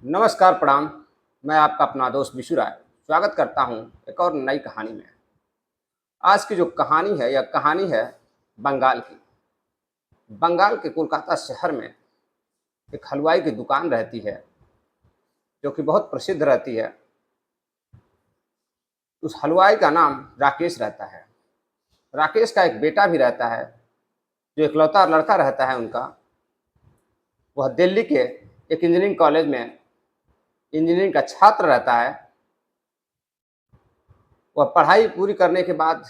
नमस्कार, प्रणाम। मैं आपका अपना दोस्त विशु राय स्वागत करता हूँ एक और नई कहानी में। आज की जो कहानी है, यह कहानी है बंगाल की। बंगाल के कोलकाता शहर में एक हलवाई की दुकान रहती है, जो कि बहुत प्रसिद्ध रहती है। उस हलवाई का नाम राकेश रहता है। राकेश का एक बेटा भी रहता है, जो इकलौता लड़का रहता है उनका। वह दिल्ली के एक इंजीनियरिंग कॉलेज में इंजीनियरिंग का छात्र रहता है। वह पढ़ाई पूरी करने के बाद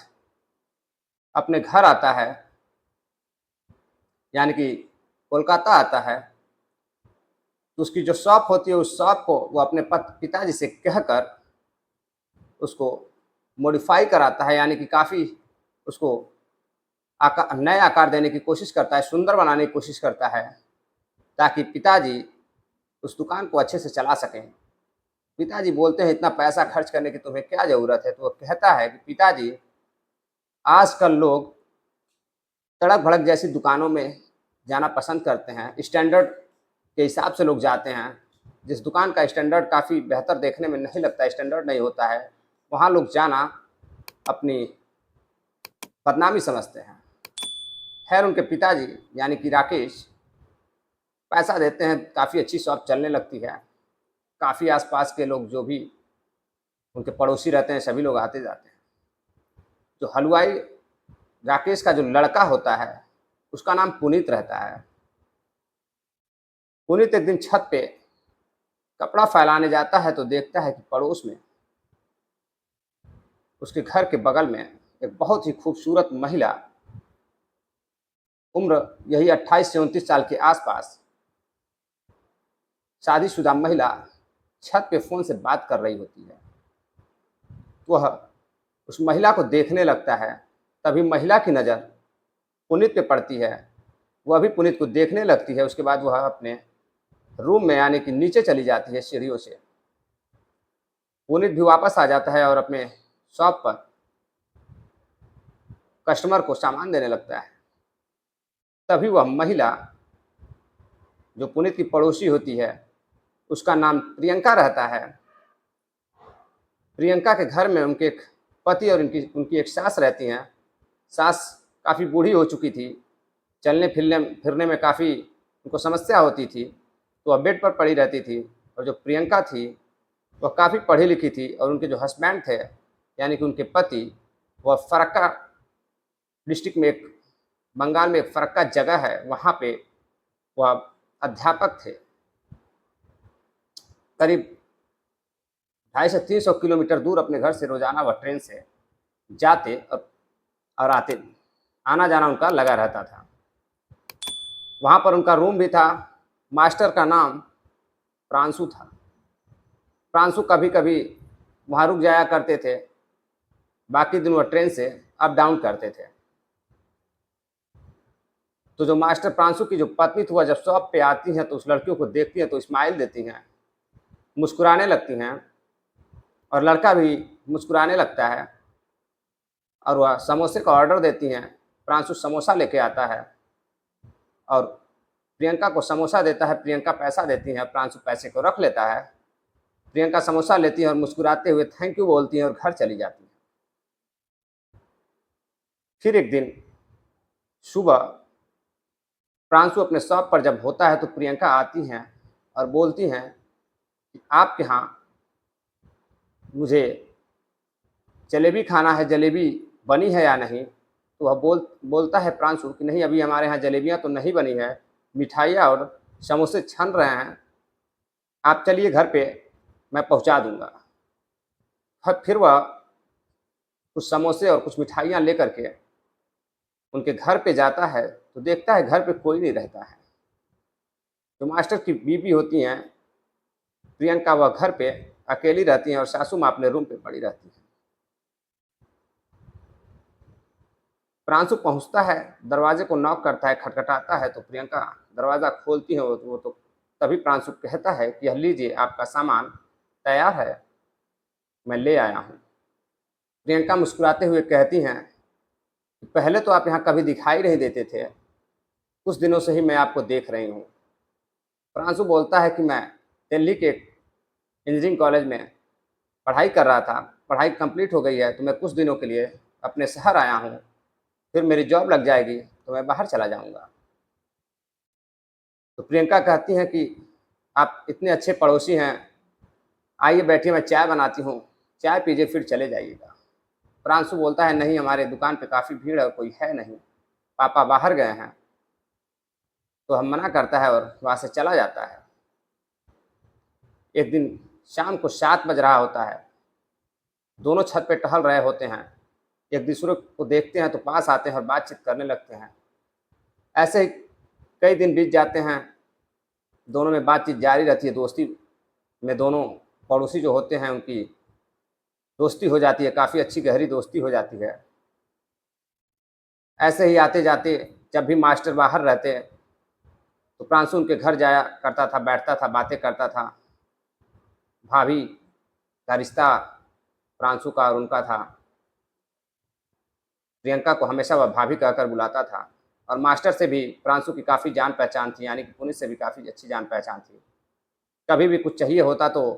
अपने घर आता है, यानी कि कोलकाता आता है। तो उसकी जो शॉप होती है, उस शॉप को वो अपने पिताजी से कहकर उसको मॉडिफाई कराता है, यानी कि काफ़ी उसको नए आकार देने की कोशिश करता है, सुंदर बनाने की कोशिश करता है, ताकि पिताजी उस दुकान को अच्छे से चला सकें। पिताजी बोलते हैं, इतना पैसा खर्च करने की तुम्हें क्या ज़रूरत है? तो वो कहता है कि पिताजी, आजकल लोग तड़क-भड़क जैसी दुकानों में जाना पसंद करते हैं। स्टैंडर्ड के हिसाब से लोग जाते हैं। जिस दुकान का स्टैंडर्ड काफ़ी बेहतर देखने में नहीं लगता, स्टैंडर्ड नहीं होता है, वहाँ लोग जाना अपनी बदनामी समझते हैं। खैर, उनके पिताजी यानी कि राकेश पैसा देते हैं, काफ़ी अच्छी शॉप चलने लगती है। काफ़ी आस-पास के लोग जो भी उनके पड़ोसी रहते हैं, सभी लोग आते जाते हैं। जो हलवाई राकेश का जो लड़का होता है, उसका नाम पुनीत रहता है। पुनीत एक दिन छत पे कपड़ा फैलाने जाता है, तो देखता है कि पड़ोस में उसके घर के बगल में एक बहुत ही खूबसूरत महिला, उम्र यही 28 से 29 साल के आसपास, शादीशुदा महिला छत पे फ़ोन से बात कर रही होती है। वह उस महिला को देखने लगता है। तभी महिला की नज़र पुनीत पे पड़ती है। वह भी पुनीत को देखने लगती है। उसके बाद वह अपने रूम में, यानी कि नीचे चली जाती है सीढ़ियों से। पुनीत भी वापस आ जाता है और अपने शॉप पर कस्टमर को सामान देने लगता है। तभी वह महिला, जो पुनीत की पड़ोसी होती है, उसका नाम प्रियंका रहता है। प्रियंका के घर में उनके एक पति और उनकी उनकी एक सास रहती हैं। सास काफ़ी बूढ़ी हो चुकी थी, चलने फिरने फिरने में काफ़ी उनको समस्या होती थी, तो वह बेड पर पड़ी रहती थी। और जो प्रियंका थी, वह काफ़ी पढ़ी लिखी थी, और उनके जो हस्बैंड थे, यानी कि उनके पति, वह फरक्का डिस्ट्रिक्ट में, एक बंगाल में एक फरक्का जगह है, वहाँ पे वह अध्यापक थे। करीब 250 से 300 किलोमीटर दूर अपने घर से रोज़ाना वह ट्रेन से जाते और आते। आना जाना उनका लगा रहता था। वहाँ पर उनका रूम भी था। मास्टर का नाम प्रांशु था। प्रांशु कभी कभी वहाँ रुक जाया करते थे, बाकी दिन वह ट्रेन से अप डाउन करते थे। तो जो मास्टर प्रांशु की जो पत्नी थी, वह जब शॉप पे आती हैं तो उस लड़कियों को देखती हैं तो स्माइल देती हैं, मुस्कुराने लगती हैं, और लड़का भी मुस्कुराने लगता है, और वह समोसे का ऑर्डर देती हैं। प्रांशु समोसा लेके आता है और प्रियंका को समोसा देता है। प्रियंका पैसा देती है, प्रांशु पैसे को रख लेता है। प्रियंका समोसा लेती है और मुस्कुराते हुए थैंक यू बोलती हैं और घर चली जाती है। फिर एक दिन सुबह प्रांशु अपने शॉप पर जब होता है, तो प्रियंका आती हैं और बोलती हैं कि आपके यहाँ मुझे जलेबी खाना है, जलेबी बनी है या नहीं? तो वह बोलता है प्रांशु कि नहीं, अभी हमारे यहाँ जलेबियाँ तो नहीं बनी है, मिठाइयाँ और समोसे छन रहे हैं, आप चलिए घर पे, मैं पहुँचा दूँगा। फिर वह कुछ समोसे और कुछ मिठाइयाँ लेकर के उनके घर पे जाता है, तो देखता है घर पे कोई नहीं रहता है। जो मास्टर की बीवी होती हैं प्रियंका, वह घर पे अकेली रहती हैं और सासू माँ अपने रूम पे पड़ी रहती है। प्रांशु पहुँचता है, दरवाजे को नॉक करता है, खटखटाता है, तो प्रियंका दरवाज़ा खोलती है। वो तो तभी प्रांशु कहता है कि यह लीजिए, आपका सामान तैयार है, मैं ले आया हूँ। प्रियंका मुस्कुराते हुए कहती हैं, पहले तो आप यहाँ कभी दिखाई नहीं देते थे, कुछ दिनों से ही मैं आपको देख रही हूँ। प्रांशु बोलता है कि मैं दिल्ली के इंजीनियरिंग कॉलेज में पढ़ाई कर रहा था। पढ़ाई कंप्लीट हो गई है तो मैं कुछ दिनों के लिए अपने शहर आया हूँ, फिर मेरी जॉब लग जाएगी तो मैं बाहर चला जाऊँगा। तो प्रियंका कहती हैं कि आप इतने अच्छे पड़ोसी हैं, आइए बैठिए मैं चाय बनाती हूँ, चाय पीजिए फिर चले जाइएगा। प्रांशु बोलता है नहीं, हमारे दुकान पे काफ़ी भीड़ है और कोई है नहीं, पापा बाहर गए हैं। तो हम मना करता है और वहाँ से चला जाता है। एक दिन शाम को 7 बज रहा होता है, दोनों छत पे टहल रहे होते हैं, एक दूसरे को देखते हैं तो पास आते हैं और बातचीत करने लगते हैं। ऐसे ही कई दिन बीत जाते हैं, दोनों में बातचीत जारी रहती है। दोस्ती में दोनों पड़ोसी जो होते हैं उनकी दोस्ती हो जाती है, काफ़ी अच्छी गहरी दोस्ती हो जाती है। ऐसे ही आते जाते जब भी मास्टर बाहर रहते तो प्रांशु उनके घर जाया करता था, बैठता था, बातें करता था। भाभी का रिश्ता प्रांशु का और उनका था। प्रियंका को हमेशा वह भाभी कहकर बुलाता था और मास्टर से भी प्रांशु की काफ़ी जान पहचान थी, यानी कि पुनीत से भी काफ़ी अच्छी जान पहचान थी। कभी भी कुछ चाहिए होता तो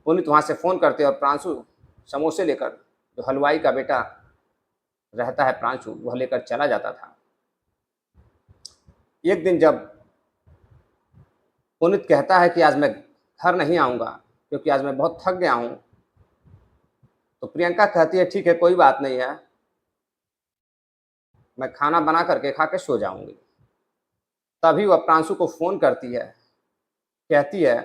पुनीत वहाँ से फ़ोन करते और प्रांशु समोसे लेकर, जो हलवाई का बेटा रहता है प्रांशु, वह लेकर चला जाता था। एक दिन जब पुनीत कहता है कि आज मैं घर नहीं आऊँगा क्योंकि आज मैं बहुत थक गया हूँ, तो प्रियंका कहती है ठीक है कोई बात नहीं है, मैं खाना बना करके खा के सो जाऊँगी। तभी वह प्रांशु को फ़ोन करती है, कहती है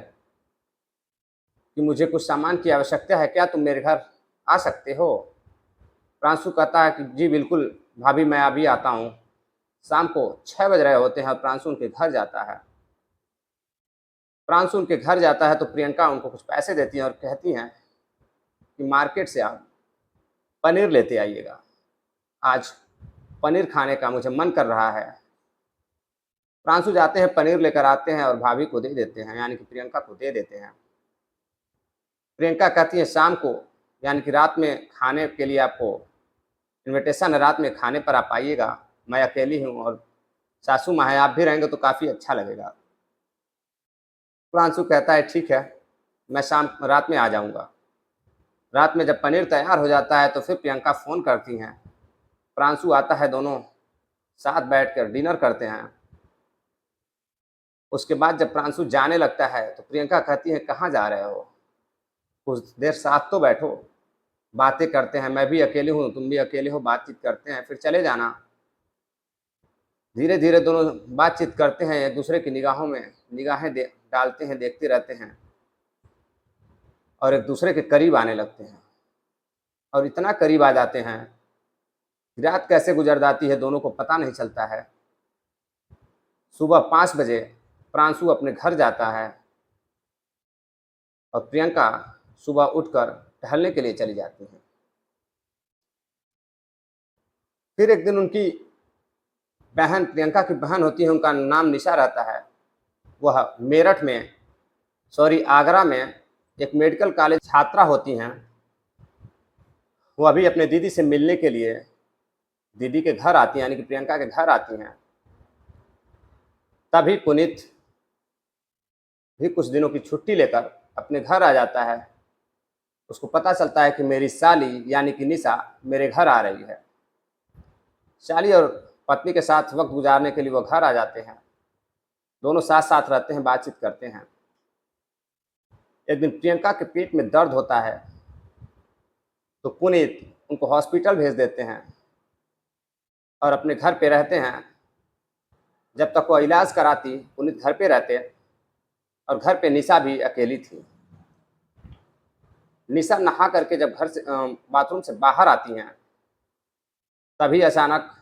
कि मुझे कुछ सामान की आवश्यकता है, क्या तुम मेरे घर आ सकते हो? प्रांशु कहता है कि जी बिल्कुल भाभी, मैं अभी आता हूँ। शाम को 6 बज रहे होते हैं और प्रांशु उनके घर जाता है। प्रांशु उनके घर जाता है तो प्रियंका उनको कुछ पैसे देती हैं और कहती हैं कि मार्केट से आप पनीर लेते आइएगा, आज पनीर खाने का मुझे मन कर रहा है। प्रांशु जाते हैं, पनीर लेकर आते हैं और भाभी को दे देते हैं, यानी कि प्रियंका को दे देते हैं। प्रियंका कहती है शाम को, यानी कि रात में खाने के लिए आपको इनविटेशन है, रात में खाने पर आप आइएगा, मैं अकेली हूँ और सासू माँ है, आप भी रहेंगे तो काफ़ी अच्छा लगेगा। प्रांशु कहता है ठीक है, मैं शाम रात में आ जाऊँगा। रात में जब पनीर तैयार हो जाता है तो फिर प्रियंका फ़ोन करती हैं, प्रांशु आता है, दोनों साथ बैठकर डिनर करते हैं। उसके बाद जब प्रांशु जाने लगता है तो प्रियंका कहती है कहाँ जा रहे हो, कुछ देर साथ तो बैठो, बातें करते हैं, मैं भी अकेली हूँ, तुम भी अकेले हो, बातचीत करते हैं फिर चले जाना। धीरे धीरे दोनों बातचीत करते हैं, एक दूसरे की निगाहों में निगाहें डालते हैं, देखते रहते हैं और एक दूसरे के करीब आने लगते हैं। और इतना करीब आ जाते हैं, रात कैसे गुजर जाती है दोनों को पता नहीं चलता है। सुबह 5 बजे प्रांशु अपने घर जाता है और प्रियंका सुबह उठकर टहलने के लिए चली जाती हैं। फिर एक दिन उनकी बहन, प्रियंका की बहन होती है, उनका नाम निशा रहता है, वह मेरठ में, सॉरी आगरा में एक मेडिकल कॉलेज छात्रा होती हैं। वह भी अपने दीदी से मिलने के लिए दीदी के घर आती हैं, यानी कि प्रियंका के घर आती हैं। तभी पुनीत भी कुछ दिनों की छुट्टी लेकर अपने घर आ जाता है। उसको पता चलता है कि मेरी साली यानी कि निशा मेरे घर आ रही है। साली और पत्नी के साथ वक्त गुजारने के लिए वो घर आ जाते हैं, दोनों साथ साथ रहते हैं, बातचीत करते हैं। एक दिन प्रियंका के पेट में दर्द होता है तो पुनीत उनको हॉस्पिटल भेज देते हैं और अपने घर पे रहते हैं। जब तक वो इलाज कराती पुनीत घर पे रहते और घर पे निशा भी अकेली थी। निशा नहा करके जब घर से बाथरूम से बाहर आती हैं तभी अचानक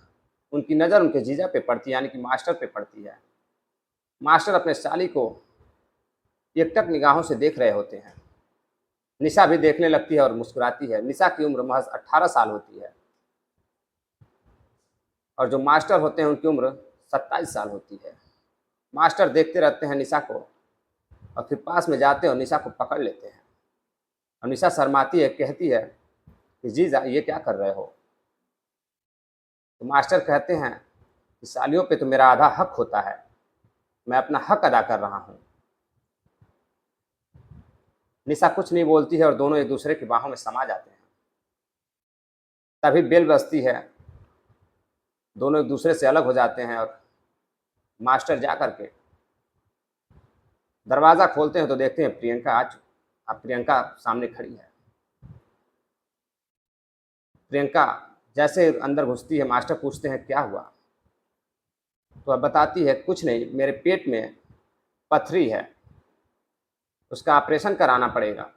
उनकी नज़र उनके जीजा पे पड़ती है, यानी कि मास्टर पे पड़ती है। मास्टर अपने साली को एकटक निगाहों से देख रहे होते हैं। निशा भी देखने लगती है और मुस्कुराती है। निशा की उम्र महज 18 साल होती है और जो मास्टर होते हैं उनकी उम्र 27 साल होती है। मास्टर देखते रहते हैं निशा को और फिर पास में जाते हैं और निशा को पकड़ लेते हैं। और निशा शर्माती है, कहती है कि जीजा ये क्या कर रहे हो। तो मास्टर कहते हैं कि सालियों पे तो मेरा आधा हक होता है, मैं अपना हक अदा कर रहा हूँ। निशा कुछ नहीं बोलती है और दोनों एक दूसरे की बाहों में समा जाते हैं। तभी बेल बजती है, दोनों एक दूसरे से अलग हो जाते हैं और मास्टर जा कर के दरवाज़ा खोलते हैं तो देखते हैं प्रियंका अब प्रियंका सामने खड़ी है। प्रियंका जैसे अंदर घुसती है, मास्टर पूछते हैं क्या हुआ, तो अब बताती है कुछ नहीं, मेरे पेट में पथरी है, उसका ऑपरेशन कराना पड़ेगा।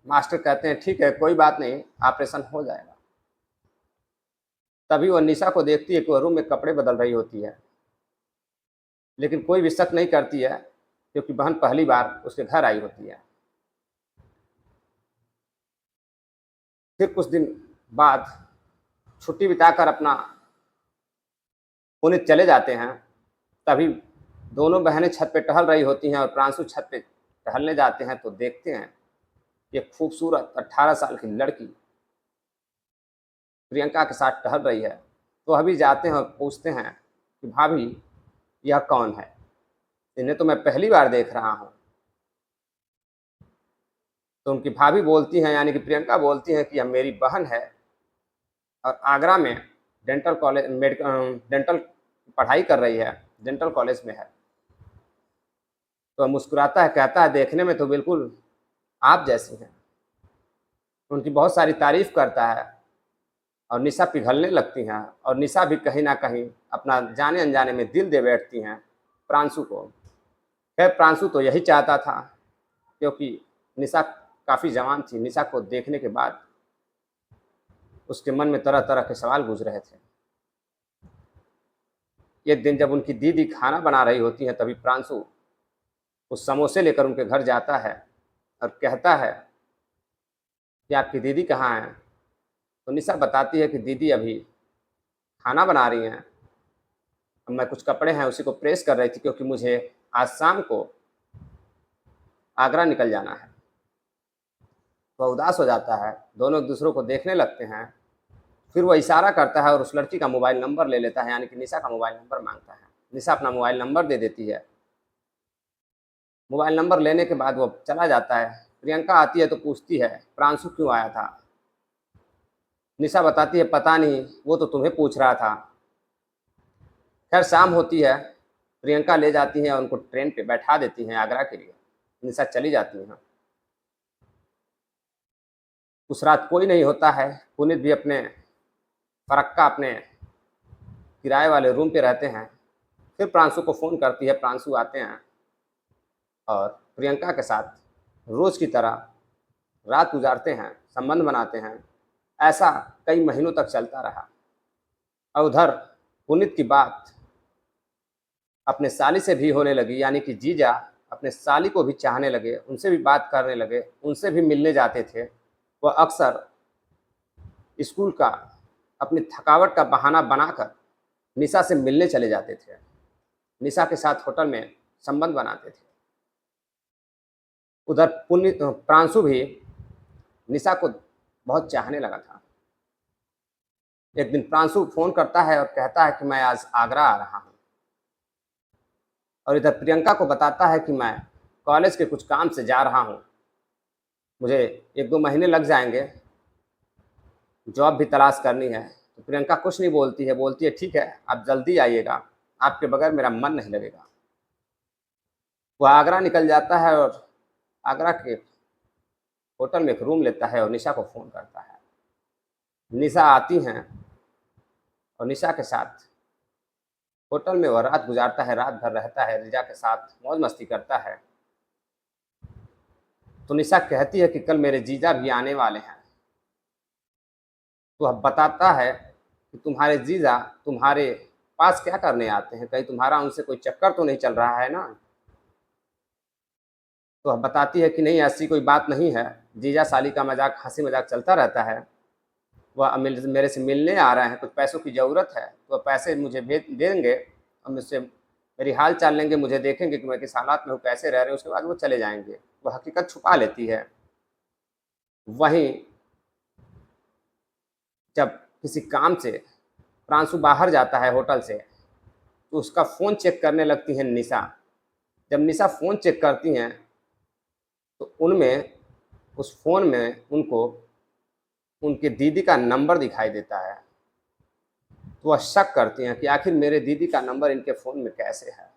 मास्टर कहते हैं ठीक है, कोई बात नहीं, ऑपरेशन हो जाएगा। तभी वह निशा को देखती है कि वह रूम में कपड़े बदल रही होती है, लेकिन कोई भी शक नहीं करती है क्योंकि बहन पहली बार उसके घर आई होती है। फिर कुछ दिन बाद छुट्टी बिताकर अपना पुनीत चले जाते हैं। तभी दोनों बहनें छत पे टहल रही होती हैं और प्रांशु छत पे टहलने जाते हैं तो देखते हैं एक खूबसूरत 18 साल की लड़की प्रियंका के साथ टहल रही है। तो अभी जाते हैं और पूछते हैं कि भाभी यह कौन है, इन्हें तो मैं पहली बार देख रहा हूँ। तो उनकी भाभी बोलती हैं, यानी कि प्रियंका बोलती हैं कि यह मेरी बहन है और आगरा में डेंटल पढ़ाई कर रही है, डेंटल कॉलेज में है। तो मुस्कुराता है, कहता है देखने में तो बिल्कुल आप जैसी हैं। उनकी बहुत सारी तारीफ करता है और निशा पिघलने लगती हैं और निशा भी कहीं ना कहीं अपना जाने अनजाने में दिल दे बैठती हैं प्रांशु को। खैर प्रांशु तो यही चाहता था, क्योंकि निशा काफ़ी जवान थी। निशा को देखने के बाद उसके मन में तरह तरह के सवाल गूंज रहे थे। एक दिन जब उनकी दीदी खाना बना रही होती हैं तभी प्रांशु उस समोसे लेकर उनके घर जाता है और कहता है कि आपकी दीदी कहाँ हैं। तो निशा बताती है कि दीदी अभी खाना बना रही हैं, अब मैं कुछ कपड़े हैं उसी को प्रेस कर रही थी, क्योंकि मुझे आज शाम को आगरा निकल जाना है। वह उदास हो जाता है, दोनों एक दूसरे को देखने लगते हैं। फिर वह इशारा करता है और उस लड़की का मोबाइल नंबर ले लेता है, यानी कि निशा का मोबाइल नंबर मांगता है। निशा अपना मोबाइल नंबर दे देती है। मोबाइल नंबर लेने के बाद वो चला जाता है। प्रियंका आती है तो पूछती है प्रांशु क्यों आया था। निशा बताती है पता नहीं, वो तो तुम्हें पूछ रहा था। खैर शाम होती है, प्रियंका ले जाती हैं और उनको ट्रेन पे बैठा देती हैं आगरा के लिए। निशा चली जाती हैं। उस रात कोई नहीं होता है। पुनीत भी अपने फरक्का अपने किराए वाले रूम पे रहते हैं। फिर प्रांशु को फ़ोन करती है, प्रांशु आते हैं और प्रियंका के साथ रोज़ की तरह रात गुजारते हैं, संबंध बनाते हैं। ऐसा कई महीनों तक चलता रहा। और उधर पुनीत की बात अपने साली से भी होने लगी, यानी कि जीजा अपने साली को भी चाहने लगे, उनसे भी बात करने लगे, उनसे भी मिलने जाते थे। वह अक्सर स्कूल का अपनी थकावट का बहाना बनाकर निशा से मिलने चले जाते थे, निशा के साथ होटल में संबंध बनाते थे। उधर प्रांशु भी निशा को बहुत चाहने लगा था। एक दिन प्रांशु फ़ोन करता है और कहता है कि मैं आज आगरा आ रहा हूँ, और इधर प्रियंका को बताता है कि मैं कॉलेज के कुछ काम से जा रहा हूँ, मुझे 1-2 महीने लग जाएंगे, जॉब भी तलाश करनी है। तो प्रियंका कुछ नहीं बोलती है, बोलती है ठीक है आप जल्दी आइएगा, आपके बगैर मेरा मन नहीं लगेगा। वह आगरा निकल जाता है और आगरा के होटल में एक रूम लेता है और निशा को फ़ोन करता है। निशा आती हैं और निशा के साथ होटल में वह रात गुजारता है, रात भर रहता है, निशा के साथ मौज मस्ती करता है। तो निशा कहती है कि कल मेरे जीजा भी आने वाले हैं। तो अब बताता है कि तुम्हारे जीजा तुम्हारे पास क्या करने आते हैं, कहीं तुम्हारा उनसे कोई चक्कर तो नहीं चल रहा है ना। तो अब बताती है कि नहीं ऐसी कोई बात नहीं है, जीजा साली का मजाक हंसी मजाक चलता रहता है। वह मेरे से मिलने आ रहे हैं, कुछ पैसों की ज़रूरत है तो वह पैसे मुझे भेज देंगे और मुझसे मेरी हाल चाल लेंगे, मुझे देखेंगे कि मैं किस हालात में हूँ, कैसे रह रहे हैं, उसके बाद वो चले जाएंगे। वह हकीकत छुपा लेती है। वहीं जब किसी काम से प्रांशु बाहर जाता है होटल से, तो उसका फ़ोन चेक करने लगती हैं निशा। जब निशा फ़ोन चेक करती हैं तो उनमें उस फ़ोन में उनको उनकी दीदी का नंबर दिखाई देता है। तो वह शक करती हैं कि आखिर मेरे दीदी का नंबर इनके फ़ोन में कैसे है?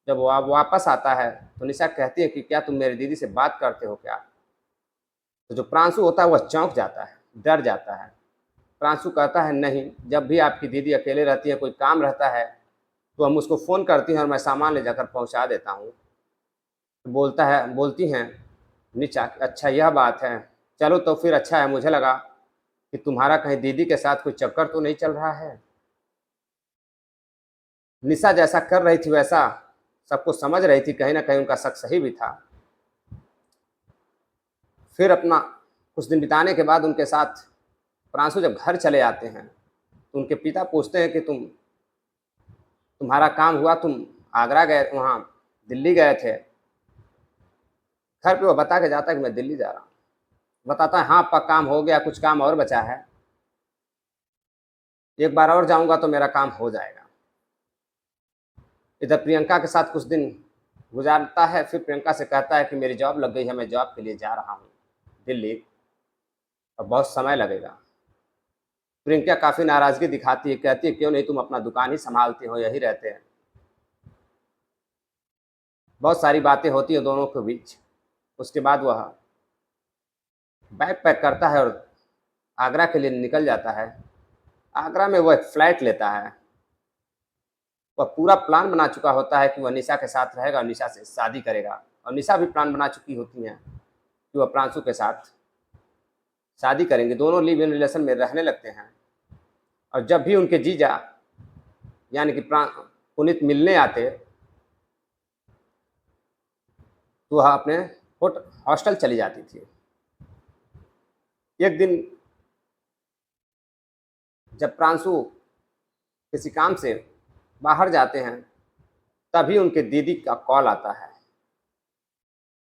जब वो वापस आता है तो निशा कहती है कि क्या तुम मेरी दीदी से बात करते हो क्या? तो जो प्रांशु होता है वह चौंक जाता है, डर जाता है। प्रांशु कहता है नहीं, जब भी आपकी दीदी अकेले रहती है, कोई काम रहता है, तो हम उसको फ़ोन करती हैं और मैं सामान ले जाकर पहुँचा देता हूँ। तो बोलती हैं निशा, अच्छा यह बात है, चलो तो फिर अच्छा है, मुझे लगा कि तुम्हारा कहीं दीदी के साथ कोई चक्कर तो नहीं चल रहा है। निशा जैसा कर रही थी वैसा सबको समझ रही थी, कहीं न कहीं उनका शक सही भी था। फिर अपना कुछ दिन बिताने के बाद उनके साथ प्रांशु जब घर चले आते हैं, तो उनके पिता पूछते हैं कि तुम्हारा काम हुआ, तुम आगरा गए, वहाँ दिल्ली गए थे। घर पे वो बता के जाता है कि मैं दिल्ली जा रहा हूँ। बताता है हाँ आपका काम हो गया, कुछ काम और बचा है, एक बार और जाऊँगा तो मेरा काम हो जाएगा। इधर प्रियंका के साथ कुछ दिन गुजारता है, फिर प्रियंका से कहता है कि मेरी जॉब लग गई है, मैं जॉब के लिए जा रहा हूँ दिल्ली, और बहुत समय लगेगा। प्रियंका काफ़ी नाराज़गी दिखाती है, कहती है क्यों नहीं तुम अपना दुकान ही संभालती हो, यही रहते हैं। बहुत सारी बातें होती हैं दोनों के बीच। उसके बाद वह बैग पैक करता है और आगरा के लिए निकल जाता है। आगरा में वह एक फ्लैट लेता है। वह पूरा प्लान बना चुका होता है कि वह निशा के साथ रहेगा और निशा से शादी करेगा, और निशा भी प्लान बना चुकी होती हैं कि वह प्रांशु के साथ शादी करेंगे। दोनों लिव इन रिलेशन में रहने लगते हैं, और जब भी उनके जीजा यानी कि पुनीत मिलने आते तो वह अपने हॉस्टल चली जाती थी। एक दिन जब प्रांशु किसी काम से बाहर जाते हैं, तभी उनके दीदी का कॉल आता है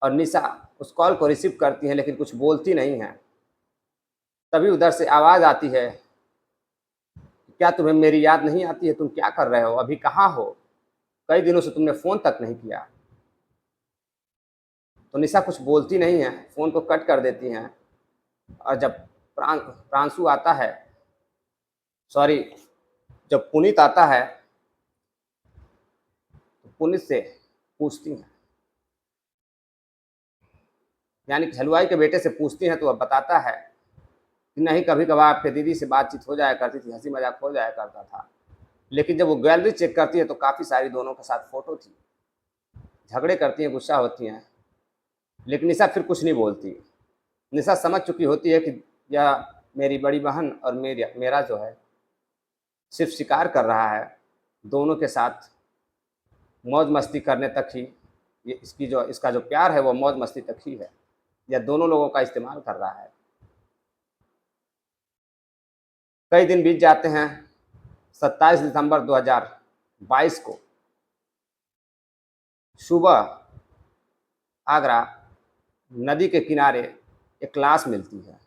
और निशा उस कॉल को रिसीव करती है लेकिन कुछ बोलती नहीं है। तभी उधर से आवाज़ आती है, क्या तुम्हें मेरी याद नहीं आती है? तुम क्या कर रहे हो? अभी कहाँ हो? कई दिनों से तुमने फ़ोन तक नहीं किया। तो निशा कुछ बोलती नहीं है, फ़ोन को कट कर देती हैं। और जब प्रांशु आता है, सॉरी, जब पुनीत आता है तो पुनीत से पूछती हैं, यानी कि हलवाई के बेटे से पूछती हैं, तो वह बताता है कि नहीं, कभी कभार आपके दीदी से बातचीत हो जाया करती थी, हंसी मजाक हो जाया करता था, लेकिन जब वो गैलरी चेक करती है तो काफ़ी सारी दोनों के साथ फ़ोटो थी। झगड़े करती हैं, गुस्सा होती हैं, लेकिन निशा फिर कुछ नहीं बोलती। निशा समझ चुकी होती है कि यह मेरी बड़ी बहन और मेरा जो है सिर्फ शिकार कर रहा है, दोनों के साथ मौज मस्ती करने तक ही, ये इसका जो प्यार है वो मौज मस्ती तक ही है, या दोनों लोगों का इस्तेमाल कर रहा है। कई दिन बीत जाते हैं। 27 दिसंबर 2022 को सुबह आगरा नदी के किनारे एक लाश मिलती है।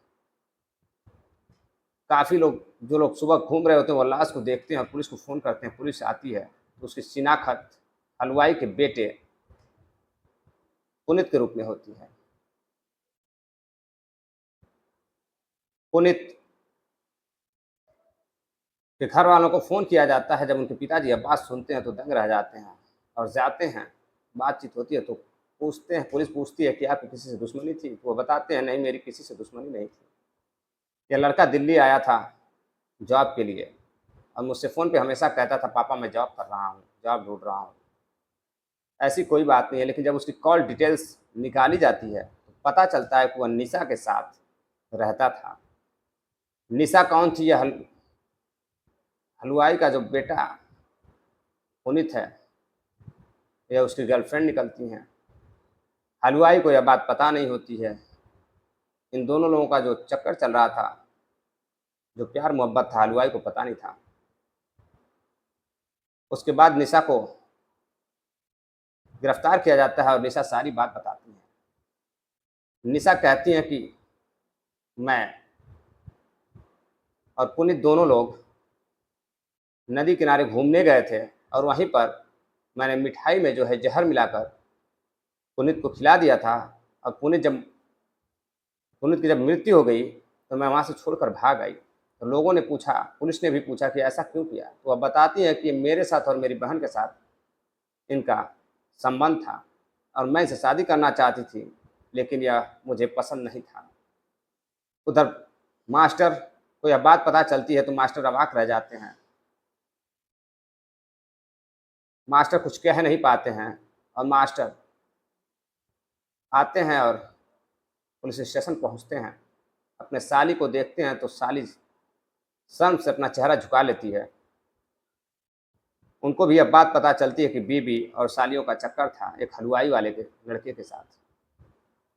काफ़ी लोग, जो लोग सुबह घूम रहे होते हैं, वो लाश को देखते हैं और पुलिस को फ़ोन करते हैं। पुलिस आती है तो उसकी शिनाख्त हलवाई के बेटे पुनीत के रूप में होती है। पुनीत के घर वालों को फ़ोन किया जाता है। जब उनके पिताजी यह बात सुनते हैं तो दंग रह जाते हैं और जाते हैं। बातचीत होती है तो पूछते हैं, पुलिस पूछती है कि आपकी किसी से दुश्मनी थी? तो वो बताते हैं नहीं, मेरी किसी से दुश्मनी नहीं थी। यह लड़का दिल्ली आया था जॉब के लिए और मुझसे फ़ोन पे हमेशा कहता था पापा मैं जॉब कर रहा हूँ, जॉब ढूंढ रहा हूँ। ऐसी कोई बात नहीं है, लेकिन जब उसकी कॉल डिटेल्स निकाली जाती है तो पता चलता है कि वह निशा के साथ रहता था। निशा कौन थी? यह हलवाई का जो बेटा पुनीत है, यह उसकी गर्लफ्रेंड निकलती हैं। हलवाई को यह बात पता नहीं होती है। इन दोनों लोगों का जो चक्कर चल रहा था, जो प्यार मोहब्बत था, हलवाई को पता नहीं था। उसके बाद निशा को गिरफ्तार किया जाता है और निशा सारी बात बताती है। निशा कहती हैं कि मैं और पुनीत दोनों लोग नदी किनारे घूमने गए थे और वहीं पर मैंने मिठाई में जो है जहर मिलाकर पुनीत को खिला दिया था और पुनीत की जब मृत्यु हो गई तो मैं वहाँ से छोड़कर भाग आई। तो लोगों ने पूछा, पुलिस ने भी पूछा कि ऐसा क्यों किया? तो वह बताती है कि मेरे साथ और मेरी बहन के साथ इनका संबंध था और मैं इनसे शादी करना चाहती थी, लेकिन यह मुझे पसंद नहीं था। उधर मास्टर को यह बात पता चलती है तो मास्टर अवाक रह जाते हैं। मास्टर कुछ कह नहीं पाते हैं और मास्टर आते हैं और पुलिस स्टेशन पहुंचते हैं। अपने साली को देखते हैं तो साली शर्म से अपना चेहरा झुका लेती है। उनको भी यह बात पता चलती है कि बीबी और सालियों का चक्कर था एक हलवाई वाले के लड़के के साथ।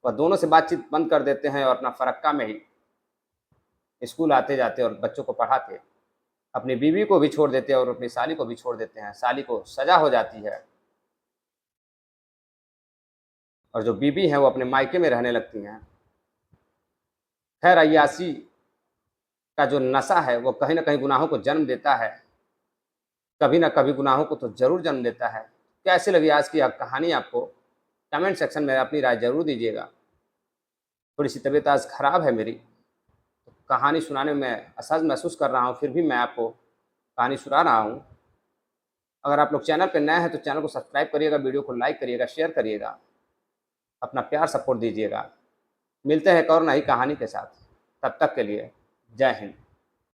वह दोनों से बातचीत बंद कर देते हैं और अपना फरक्का में ही स्कूल आते जाते और बच्चों को पढ़ाते। अपनी बीवी को भी छोड़ देते हैं और अपनी साली को भी छोड़ देते हैं। साली को सजा हो जाती है और जो बीवी हैं वो अपने मायके में रहने लगती हैं। खैर, अय्याशी का जो नशा है वो कहीं ना कहीं गुनाहों को जन्म देता है, कभी ना कभी गुनाहों को तो जरूर जन्म देता है। कैसी लगी आज की कहानी आपको? कमेंट सेक्शन में अपनी राय जरूर दीजिएगा। थोड़ी सी तबीयत आज खराब है मेरी, तो कहानी सुनाने में असहज महसूस कर रहा हूँ, फिर भी मैं आपको कहानी सुना रहा हूँ। अगर आप लोग चैनल पर नए हैं तो चैनल को सब्सक्राइब करिएगा, वीडियो को लाइक करिएगा, शेयर करिएगा, अपना प्यार सपोर्ट दीजिएगा। मिलते हैं एक और नई कहानी के साथ, तब तक के लिए जय हिंद।